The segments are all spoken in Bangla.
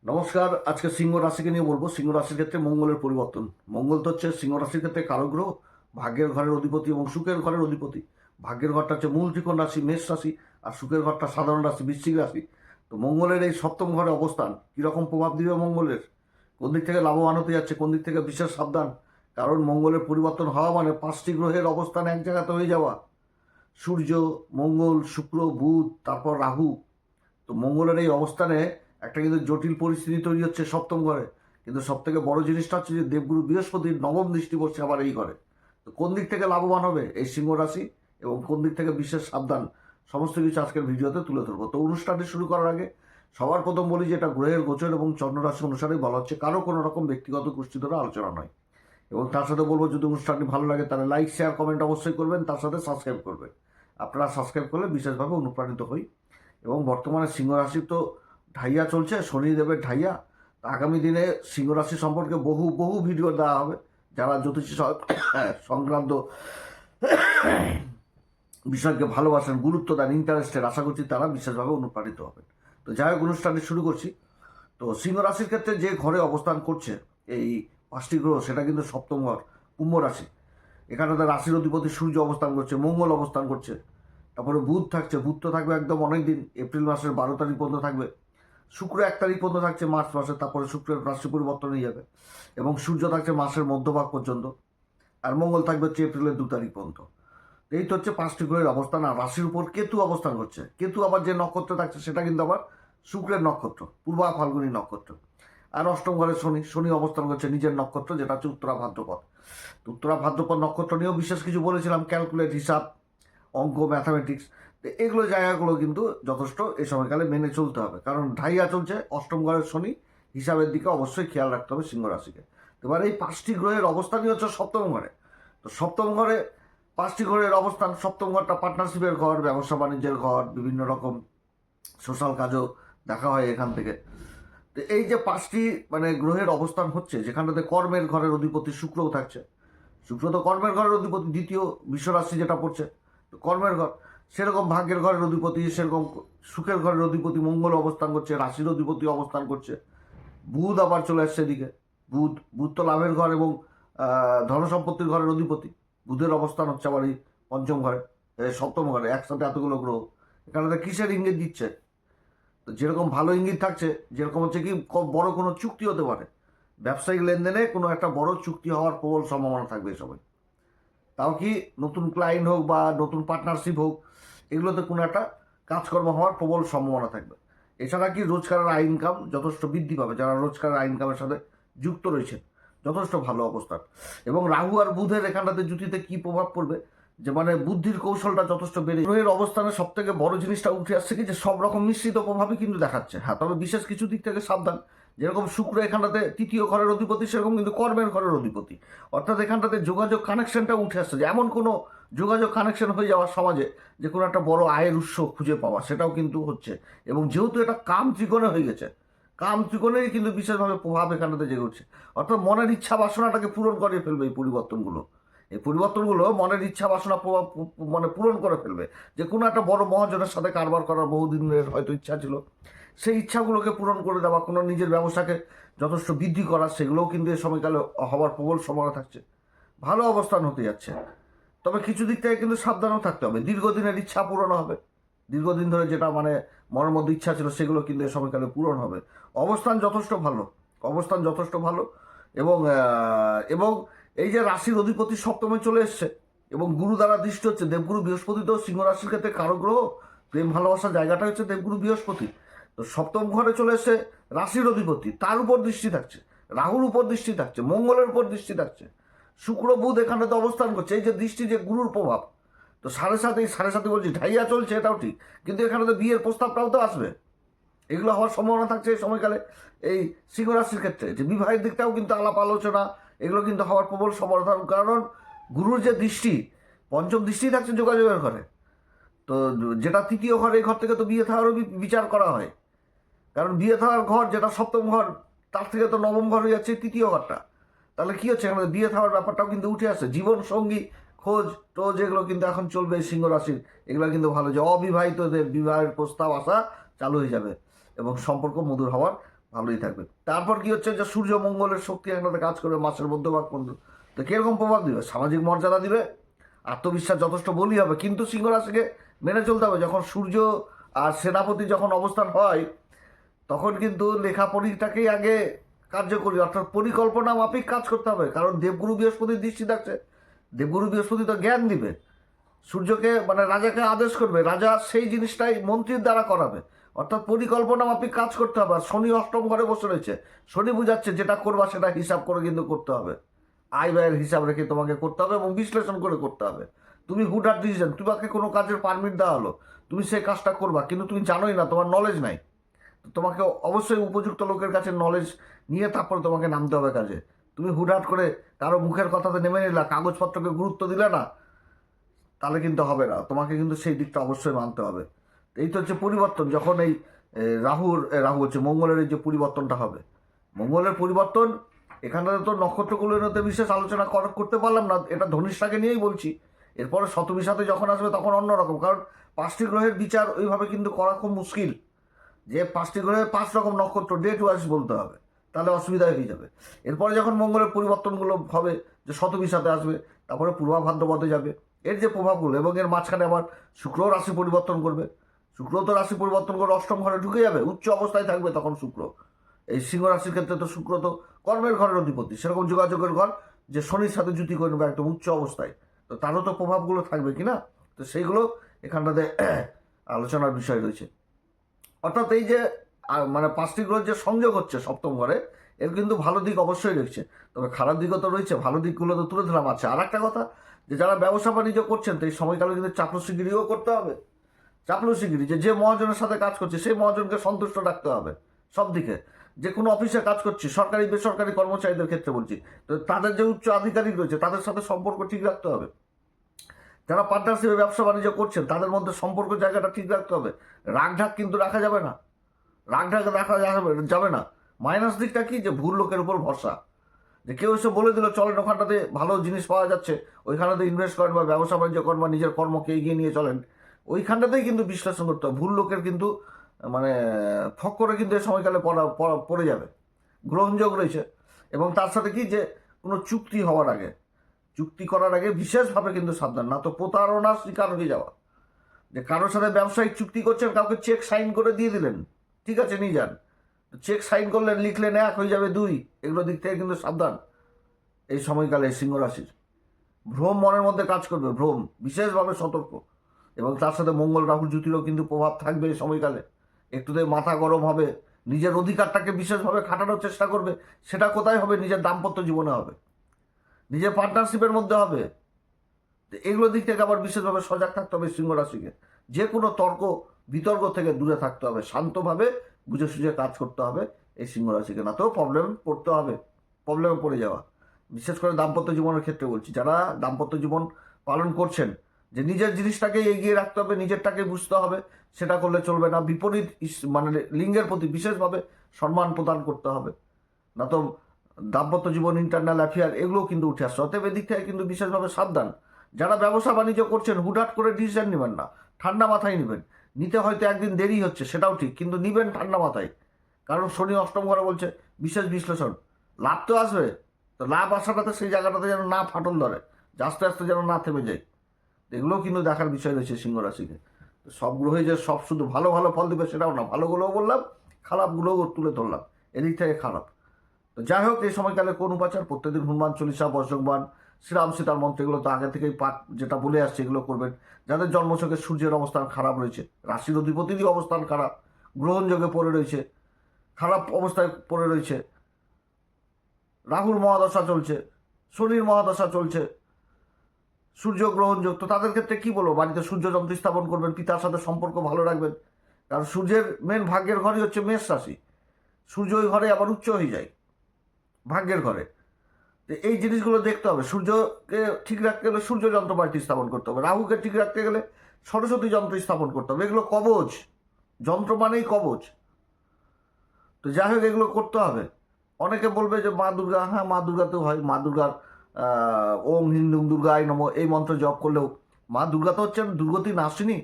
নমস্কার। আজকে সিংহ রাশিকে নিয়ে বলবো। সিংহ রাশির ক্ষেত্রে মঙ্গলের পরিবর্তন। মঙ্গল তো হচ্ছে সিংহ রাশির ক্ষেত্রে কারক গ্রহ, ভাগ্যের ঘরের অধিপতি এবং সুখের ঘরের অধিপতি। ভাগ্যের ঘরটা হচ্ছে মূল ত্রিকোণ রাশি মেষ রাশি, আর সুখের ঘরটা সাধারণ রাশি বৃশ্চিক রাশি। তো মঙ্গলের এই সপ্তম ঘরে অবস্থান কীরকম প্রভাব দিবে মঙ্গলের, কোন দিক থেকে লাভবান হতে যাচ্ছে, কোন দিক থেকে বিশেষ সাবধান। কারণ মঙ্গলের পরিবর্তন হওয়া মানে 5টি গ্রহের অবস্থান এক জায়গাতে হয়ে যাওয়া। সূর্য, মঙ্গল, শুক্র, বুধ, তারপর রাহু। তো মঙ্গলের এই অবস্থানে একটা কিন্তু জটিল পরিস্থিতি তৈরি হচ্ছে সপ্তম ঘরে। কিন্তু সব থেকে বড় জিনিসটা হচ্ছে যে দেবগুরু বৃহস্পতির নবম দৃষ্টি পড়ছে আবার এই ঘরে। তো কোন দিক থেকে লাভবান হবে এই সিংহ রাশি এবং কোন দিক থেকে বিশেষ সাবধান, সমস্ত কিছু আজকের ভিডিওতে তুলে ধরবো। তো অনুষ্ঠানটি শুরু করার আগে সবার প্রথম বলি যে এটা গ্রহের গোচর এবং চন্দ্ররাশি অনুসারেই বলা হচ্ছে, কারো কোনো রকম ব্যক্তিগত গোষ্ঠী ধরে আলোচনা নয়। এবং তার সাথে বলবো, যদি অনুষ্ঠানটি ভালো লাগে তাহলে লাইক শেয়ার কমেন্ট অবশ্যই করবেন, তার সাথে সাবস্ক্রাইব করবেন। আপনারা সাবস্ক্রাইব করলে বিশেষভাবে অনুপ্রাণিত হই। এবং বর্তমানে সিংহ রাশির তো ঢাইয়া চলছে, শনিদেবের ঢাইয়া। আগামী দিনে সিংহ রাশি সম্পর্কে বহু বহু ভিডিও দেওয়া হবে। যারা জ্যোতিষী সংক্রান্ত বিষয়কে ভালোবাসেন, গুরুত্ব দেন, ইন্টারেস্টের, আশা করছি তারা বিশেষভাবে অনুপ্রাণিত হবেন। তো যাই হোক, অনুষ্ঠানটি শুরু করছি। তো সিংহ রাশির ক্ষেত্রে যে ঘরে অবস্থান করছে এই 5টি গ্রহ, সেটা কিন্তু সপ্তম ঘর, কুম্ভ রাশি। এখানে তার রাশির অধিপতি সূর্য অবস্থান করছে, মঙ্গল অবস্থান করছে, তারপরে বুধ থাকছে। বুধ তো থাকবে একদম অনেক দিন, এপ্রিল মাসের 12 তারিখ পর্যন্ত থাকবে। শুক্র 1 তারিখ পর্যন্ত থাকছে মার্চ মাসে, তারপরে শুক্রের রাশি পরিবর্তন হয়ে যাবে। এবং সূর্য থাকছে মাসের মধ্যভাগ পর্যন্ত, আর মঙ্গল থাকবে হচ্ছে এপ্রিলের 2 তারিখ পর্যন্ত। এই তো হচ্ছে 5টি গ্রহের অবস্থান। আর রাশির উপর কেতু অবস্থান করছে। কেতু আবার যে নক্ষত্র থাকছে সেটা কিন্তু আবার শুক্রের নক্ষত্র, পূর্বা ফাল্গুনী নক্ষত্র। আর অষ্টম ঘরে শনি, শনি অবস্থান করছে নিজের নক্ষত্র, যেটা হচ্ছে উত্তরা ভাদ্রপদ। উত্তরা ভাদ্রপদ নক্ষত্র নিয়েও বিশেষ কিছু বলেছিলাম, ক্যালকুলেট, হিসাব, অঙ্ক, ম্যাথামেটিক্স। তো এগুলো জায়গাগুলো কিন্তু যথেষ্ট এই সময়কালে মেনে চলতে হবে, কারণ ঢাইয়া চলছে অষ্টম ঘরের শনি। হিসাবের দিকে অবশ্যই খেয়াল রাখতে হবে সিংহ রাশিকে। এবার এই 5টি গ্রহের অবস্থানই হচ্ছে সপ্তম ঘরে। তো সপ্তম ঘরে 5টি গ্রহের অবস্থান, সপ্তম ঘরটা পার্টনারশিপের ঘর, ব্যবসা বাণিজ্যের ঘর, বিভিন্ন রকম সোশ্যাল কাজও দেখা হয় এখান থেকে। তো এই যে 5টি গ্রহের অবস্থান হচ্ছে, যেখানটাতে কর্মের ঘরের অধিপতি শুক্রও থাকছে। শুক্র তো কর্মের ঘরের অধিপতি, দ্বিতীয় বিশ্বরাশি যেটা পড়ছে, তো কর্মের ঘর। সেরকম ভাগ্যের ঘরের অধিপতি, সেরকম সুখের ঘরের অধিপতি মঙ্গল অবস্থান করছে, রাশির অধিপতি অবস্থান করছে। বুধ আবার চলে আসছে এদিকে। বুধ বুধ তো লাভের ঘর এবং ধনসম্পত্তির ঘরের অধিপতি। বুধের অবস্থান হচ্ছে আবার এই পঞ্চম ঘরে, সপ্তম ঘরে, একসাথে এতগুলো গ্রহ। এখানে কিসের ইঙ্গিত দিচ্ছে? তো যেরকম ভালো ইঙ্গিত থাকছে, যেরকম হচ্ছে কি বড় কোনো চুক্তি হতে পারে, ব্যবসায়িক লেনদেনে কোনো একটা বড় চুক্তি হওয়ার প্রবল সম্ভাবনা থাকবে এই সময়। তাও কি নতুন ক্লায়েন্ট হোক বা নতুন পার্টনারশিপ হোক, এগুলোতে কোনো একটা কাজকর্ম হওয়ার প্রবল সম্ভাবনা থাকবে। এছাড়া কি রোজগারের আয় ইনকাম যথেষ্ট বৃদ্ধি পাবে, যারা রোজগারের আয় ইনকামের সাথে যুক্ত রয়েছেন, যথেষ্ট ভালো অবস্থান। এবং রাহু আর বুধের এখানটাতে জুতিতে কি প্রভাব পড়বে, যে বুদ্ধির কৌশলটা যথেষ্ট বেড়ে গ্রহের অবস্থানে সব থেকে বড় জিনিসটা উঠে আসছে কি, যে সব রকম মিশ্রিত প্রভাবই কিন্তু দেখাচ্ছে। হ্যাঁ, তবে বিশেষ কিছু দিক থেকে সাবধান। যেরকম শুক্র এখানটাতে তৃতীয় ঘরের অধিপতি, সেরকম কিন্তু কর্মের ঘরের অধিপতি। অর্থাৎ এখানটাতে যোগাযোগ কানেকশনটা উঠে আসছে, যে এমন কোনো যোগাযোগ কানেকশন হয়ে যাওয়ার সমাজে, যে কোনো একটা বড় আয়ের উৎস খুঁজে পাওয়া, সেটাও কিন্তু হচ্ছে। এবং যেহেতু এটা কাম ত্রিকোণে হয়ে গেছে, কাম ত্রিকোণেরই কিন্তু বিশেষভাবে প্রভাব এখানটাতে জেগে উঠছে। অর্থাৎ মনের ইচ্ছা বাসনাটাকে পূরণ করে ফেলবে এই পরিবর্তনগুলো। এই পরিবর্তনগুলো মনের ইচ্ছা বাসনা প্রভাব পূরণ করে ফেলবে। যে কোনো একটা বড় মহাজনের সাথে কারবার করার বহুদিনের হয়তো ইচ্ছা ছিল, সেই ইচ্ছাগুলোকে পূরণ করে দেওয়া, কোনো নিজের ব্যবসাকে যথেষ্ট বৃদ্ধি করা, সেগুলোও কিন্তু এই সময়কালে হওয়ার প্রবল সম্ভাবনা থাকছে। ভালো অবস্থান হতে যাচ্ছে। তবে কিছু দিক থেকে কিন্তু সাবধানও থাকতে হবে। দীর্ঘদিনের ইচ্ছা পূরণ হবে, দীর্ঘদিন ধরে যেটা মনের মধ্যে ইচ্ছা ছিল, সেগুলো কিন্তু এই সময়কালে পূরণ হবে। অবস্থান যথেষ্ট ভালো, অবস্থান যথেষ্ট ভালো। এবং এবং এই যে রাশির অধিপতি সপ্তমে চলে এসছে এবং গুরু দ্বারা দৃষ্টি হচ্ছে, দেবগুরু বৃহস্পতি তো সিংহ রাশির ক্ষেত্রে কারক গ্রহ, প্রেম ভালোবাসার জায়গাটা হচ্ছে দেবগুরু বৃহস্পতি। তো সপ্তম ঘরে চলে এসে রাশির অধিপতি, তার উপর দৃষ্টি থাকছে, রাহুর উপর দৃষ্টি থাকছে, মঙ্গলের উপর দৃষ্টি থাকছে, শুক্র বুধ এখানে তো অবস্থান করছে। এই যে দৃষ্টি, যে গুরুর প্রভাব, তো 7.5 বলছি, ঢাইয়া চলছে এটাও ঠিক, কিন্তু এখানে তো বিয়ের প্রস্তাবটাও তো আসবে। এগুলো হওয়ার সম্ভাবনা থাকছে এই সময়কালে এই সিংহ রাশির ক্ষেত্রে। যে বিবাহের দিকটাও কিন্তু আলাপ আলোচনা, এগুলো কিন্তু হওয়ার প্রবল সম্ভাবনা। কারণ গুরুর যে দৃষ্টি, পঞ্চম দৃষ্টি থাকছে যোগাযোগের ঘরে। তো যেটা তৃতীয় ঘর, এই ঘর থেকে তো বিয়ে থাকারও বিচার করা হয়। কারণ বিয়ে থাকার ঘর যেটা সপ্তম ঘর, তার থেকে তো নবম ঘর হয়ে যাচ্ছে তৃতীয় ঘরটা। তাহলে কি হচ্ছে, এখানে বিয়ে থাকার ব্যাপারটাও কিন্তু উঠে আসছে। জীবন সঙ্গী খোঁজ টোজ এগুলো কিন্তু এখন চলবে সিংহ রাশির। এগুলো কিন্তু ভালো, যে অবিবাহিতদের বিবাহের প্রস্তাব আসা চালু হয়ে যাবে এবং সম্পর্ক মধুর হওয়ার ভালোই থাকবে। তারপর কি হচ্ছে যে সূর্য মঙ্গলের শক্তি একসাথে কাজ করবে মাসের মধ্যভাগ পর্যন্ত। তো কিরকম প্রভাব দিবে? সামাজিক মর্যাদা দিবে, আত্মবিশ্বাস যথেষ্ট বলি হবে, কিন্তু সিংহ রাশিকে মেনে চলতে হবে। যখন সূর্য আর সেনাপতি যখন অবস্থান হয় তখন কিন্তু লেখাপড়িটাকেই আগে কার্যকরী, অর্থাৎ পরিকল্পনা মাফিক কাজ করতে হবে। কারণ দেবগুরু বৃহস্পতির দৃষ্টি থাকছে, দেবগুরু বৃহস্পতি তো জ্ঞান দিবে, সূর্যকে মানে রাজাকে আদেশ করবে, রাজা সেই জিনিসটাই মন্ত্রীর দ্বারা করাবে। অর্থাৎ পরিকল্পনা মাফিক কাজ করতে হবে। আর শনি অষ্টম ঘরে বসে রয়েছে, শনি বুঝাচ্ছে যেটা করবা সেটা হিসাব করে কিন্তু করতে হবে, আয় ব্যয়ের হিসাব রেখে তোমাকে করতে হবে এবং বিশ্লেষণ করে করতে হবে। তুমি হুটহাট ডিসিশন, তোমাকে কোনো কাজের পারমিট দেওয়া হলো, তুমি সেই কাজটা করবা, কিন্তু তুমি জানোই না, তোমার নলেজ নাই, তো তোমাকে অবশ্যই উপযুক্ত লোকের কাছে নলেজ নিয়ে তারপরে তোমাকে নামতে হবে কাজে। তুমি হুটহাট করে কারো মুখের কথাতে নেমে নিলা, কাগজপত্রকে গুরুত্ব দিলে না, তাহলে কিন্তু হবে না, তোমাকে কিন্তু সেই দিকটা অবশ্যই মানতে হবে। এই তো হচ্ছে পরিবর্তন। যখন এই রাহু হচ্ছে মঙ্গলের এই যে পরিবর্তনটা হবে, মঙ্গলের পরিবর্তন, এখানটাতে তো নক্ষত্রগুলোর মধ্যে বিশেষ আলোচনা করতে পারলাম না, এটা ধনিষ্ঠাকে নিয়েই বলছি। এরপরে শতবিশাতে যখন আসবে তখন অন্যরকম, কারণ 5টি গ্রহের বিচার ওইভাবে কিন্তু করা খুব মুশকিল, যে 5টি গ্রহে 5 রকম নক্ষত্র ডেট ওয়াইজ বলতে হবে, তাহলে অসুবিধা হয়ে যাবে। এরপরে যখন মঙ্গলের পরিবর্তনগুলো হবে, যে শতবিশাতে আসবে, তারপরে পূর্বা ভাদ্রপদে যাবে, এর যে প্রভাবগুলো, এবং এর মাঝখানে আবার শুক্র রাশি পরিবর্তন করবে, শুক্র তো রাশি পরিবর্তন করে অষ্টম ঘরে ঢুকে যাবে, উচ্চ অবস্থায় থাকবে তখন শুক্র। এই সিংহ রাশির ক্ষেত্রে তো শুক্র তো কর্মের ঘরের অধিপতি, সেরকম যোগাযোগের ঘর, যে শনির সাথে জুতি করে নেবে একদম উচ্চ অবস্থায়, তো তারও তো প্রভাবগুলো থাকবে কিনা, তো সেইগুলো এখানটাতে আলোচনার বিষয় রয়েছে। অর্থাৎ এই যে মানে 5টি গ্রহের যে সংযোগ হচ্ছে সপ্তম ঘরে, এর কিন্তু ভালো দিক অবশ্যই রয়েছে, তবে খারাপ দিকও তো রয়েছে, ভালো দিকগুলো তো তুলে ধরলাম। আছে আর একটা কথা, যে যারা ব্যবসা বাণিজ্য করছেন, তো এই সময়কালে কিন্তু চাপলুসিগিরিও করতে হবে। চাপলুসিগিরি, যে মহাজনের সাথে কাজ করছে সেই মহাজনকে সন্তুষ্ট রাখতে হবে সব দিকে। যে কোনো অফিসে কাজ করছি, সরকারি বেসরকারি কর্মচারীদের ক্ষেত্রে বলছি, তো তাদের যে উচ্চ আধিকারিক রয়েছে তাদের সাথে সম্পর্ক ঠিক রাখতে হবে। যারা পার্টনারশিপে ব্যবসা বাণিজ্য করছেন তাদের মধ্যে সম্পর্ক জায়গাটা ঠিক রাখতে হবে। রাগঢাক কিন্তু রাখা যাবে না, রাগঢাক রাখা যাবে না। মাইনাস দিকটা কি, যে ভুল লোকের উপর ভরসা, যে কেউ এসে বলে দিল চলেন ওখানটাতে ভালো জিনিস পাওয়া যাচ্ছে, ওইখানটাতে ইনভেস্ট করেন বা ব্যবসা বাণিজ্য করেন বা নিজের কর্মকে এগিয়ে নিয়ে চলেন, ওইখানটাতেই কিন্তু বিশ্লেষণ করতে হবে। ভুল লোকের কিন্তু মানে ফক্করে কিন্তু এই সময়কালে পড়ে যাবে, গ্রহণযোগ রয়েছে। এবং তার সাথে কি, যে কোনো চুক্তি হওয়ার আগে, চুক্তি করার আগে বিশেষভাবে কিন্তু সাবধান, না তো প্রতারণার শিকার হয়ে যাওয়া। যে কারোর সাথে ব্যবসায়িক চুক্তি করছেন, কাউকে চেক সাইন করে দিয়ে দিলেন, ঠিক আছে নিয়ে যান, চেক সাইন করলেন, লিখলেন 1 হয়ে যাবে 2, এগুলো দিক থেকে কিন্তু সাবধান এই সময়কালে সিংহ রাশির। ভ্রম মনের মধ্যে কাজ করবে, ভ্রম, বিশেষভাবে সতর্ক। এবং তার সাথে মঙ্গল রাহুর জুতিরও কিন্তু প্রভাব থাকবে এই সময়কালে। একটুতে মাথা গরম হবে, নিজের অধিকারটাকে বিশেষভাবে খাটানোর চেষ্টা করবে। সেটা কোথায় হবে? নিজের দাম্পত্য জীবনে হবে, নিজের পার্টনারশিপের মধ্যে হবে। এগুলো দিক থেকে আবার বিশেষভাবে সজাগ থাকতে হবে সিংহ রাশিকে। যে কোনো তর্ক বিতর্ক থেকে দূরে থাকতে হবে, শান্তভাবে বুঝে সুঝে কাজ করতে হবে এই সিংহ রাশিকে, না তো প্রবলেমে পড়ে যাওয়া। বিশেষ করে দাম্পত্য জীবনের ক্ষেত্রে বলছি, যারা দাম্পত্য জীবন পালন করছেন, যে নিজের জিনিসটাকে এগিয়ে রাখতে হবে, নিজেরটাকে বুঝতে হবে, সেটা করলে চলবে না। বিপরীত মানে লিঙ্গের প্রতি বিশেষভাবে সম্মান প্রদান করতে হবে, না তো দাম্পত্য জীবন, ইন্টারনাল অ্যাফেয়ার, এগুলোও কিন্তু উঠে আসছে। অতএব এদিক থেকে কিন্তু বিশেষভাবে সাবধান। যারা ব্যবসা বাণিজ্য করছেন হুটহাট করে ডিসিশন নেবেন না, ঠান্ডা মাথায় নেবেন। নিতে হয়তো একদিন দেরি হচ্ছে, সেটাও ঠিক, কিন্তু নিবেন ঠান্ডা মাথায়। কারণ শনি অষ্টম ঘরে বলছে বিশেষ বিশ্লেষণ, লাভ তো আসবে, তো লাভ আসাটাতে সেই জায়গাটাতে যেন না ফাটল ধরে, আস্তে আস্তে যেন না থেমে যায়। এগুলোও কিন্তু দেখার বিষয় রয়েছে সিংহ রাশিকে। তো সব গ্রহে যে সব শুধু ভালো ভালো ফল দেবে সেটাও না, ভালোগুলোও বললাম, খারাপগুলোও তুলে ধরলাম, এদিক থেকে খারাপ। তো যাই হোক, এই সময়কালে কোন উপাচার? প্রত্যেকদিন হনুমান চল্লিশা, বজ্রকবাণ, শ্রীরাম সীতার মন্ত্র, এগুলো তো আগে থেকেই পাঠ যেটা বলে আসছে এগুলো করবেন। যাদের জন্মছকে সূর্যের অবস্থান খারাপ রয়েছে, রাশির অধিপতিরই অবস্থান খারাপ, গ্রহণযোগে পড়ে রয়েছে, খারাপ অবস্থায় পড়ে রয়েছে, রাহুর মহাদশা চলছে, শনির মহাদশা চলছে, সূর্য গ্রহণযোগ, তো তাদের ক্ষেত্রে কি বলবো? বাড়িতে সূর্য যন্ত্র স্থাপন করবেন, পিতার সাথে সম্পর্ক ভালো রাখবেন। কারণ সূর্যের মেন ভাগ্যের ঘরই হচ্ছে মেষ রাশি, সূর্য ওই ঘরে আবার উচ্চ হয়ে যায় ভাগ্যের ঘরে। তো এই জিনিসগুলো দেখতে হবে। সূর্যকে ঠিক রাখতে গেলে সূর্য যন্ত্র বাড়িতে স্থাপন করতে হবে, রাহুকে ঠিক রাখতে গেলে সরস্বতী যন্ত্র স্থাপন করতে হবে। এগুলো কবচ, যন্ত্র মানেই কবচ। তো যাই হোক, এগুলো করতে হবে। অনেকে বলবে যে মা দুর্গা, হ্যাঁ মা দুর্গাতেও হয়, মা দুর্গার ওম হিন্দু দুর্গায় নম এই মন্ত্র জপ করলেও, মা দুর্গা তো হচ্ছেন দুর্গতি নাশিনী,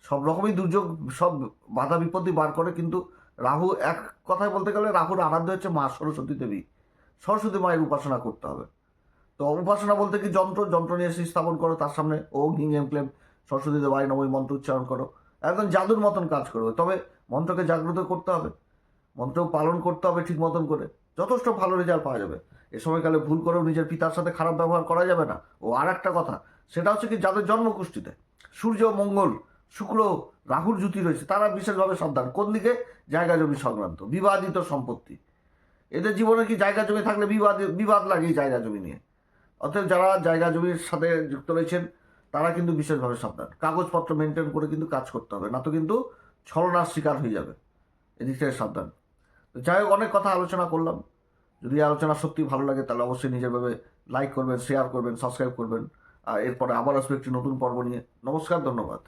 সব রকমই দুর্যোগ, সব বাধা বিপত্তি বার করে কিন্তু রাহু এক কথায় বলতে গেলে রাহুর আরাধ্য হচ্ছে মা সরস্বতী দেবী। সরস্বতী মায়ের উপাসনা করতে হবে। তো উপাসনা বলতে কি যন্ত্র নিয়ে এসে স্থাপন করো, তার সামনে ওম হিং এম ক্লেম সরস্বতী দেবায় নমঃ মন্ত্র উচ্চারণ করো, একদম জাদুর মতন কাজ করবে। তবে মন্ত্রকে জাগ্রত করতে হবে, মন্ত্র পালন করতে হবে ঠিক মতন করে, যথেষ্ট ভালো রেজাল্ট পাওয়া যাবে। এ সময়কালে ভুল করেও নিজের পিতার সাথে খারাপ ব্যবহার করা যাবে না। ও আর একটা কথা, সেটা হচ্ছে কি যাদের জন্মকুষ্ঠিতে সূর্য, মঙ্গল, শুক্র, রাহুর জুতি রয়েছে তারা বিশেষভাবে সাবধান। কোন দিকে? জায়গা জমি সংক্রান্ত, বিবাদিত সম্পত্তি। এদের জীবনে কি জায়গা জমি থাকলে বিবাদ লাগে জায়গা জমি নিয়ে। অতএব যারা জায়গা জমির সাথে যুক্ত রয়েছেন তারা কিন্তু বিশেষভাবে সাবধান। কাগজপত্র মেনটেন করে কিন্তু কাজ করতে হবে, না তো কিন্তু ছলনার শিকার হয়ে যাবে। এদিক থেকে সাবধান। তো যাই হোক, অনেক কথা আলোচনা করলাম। যদি এই আলোচনা সত্যি ভালো লাগে তাহলে অবশ্যই নিজের ভাবে লাইক করবেন, শেয়ার করবেন, সাবস্ক্রাইব করবেন। আর এরপরে আবার আসবে একটি নতুন পর্ব নিয়ে। নমস্কার, ধন্যবাদ।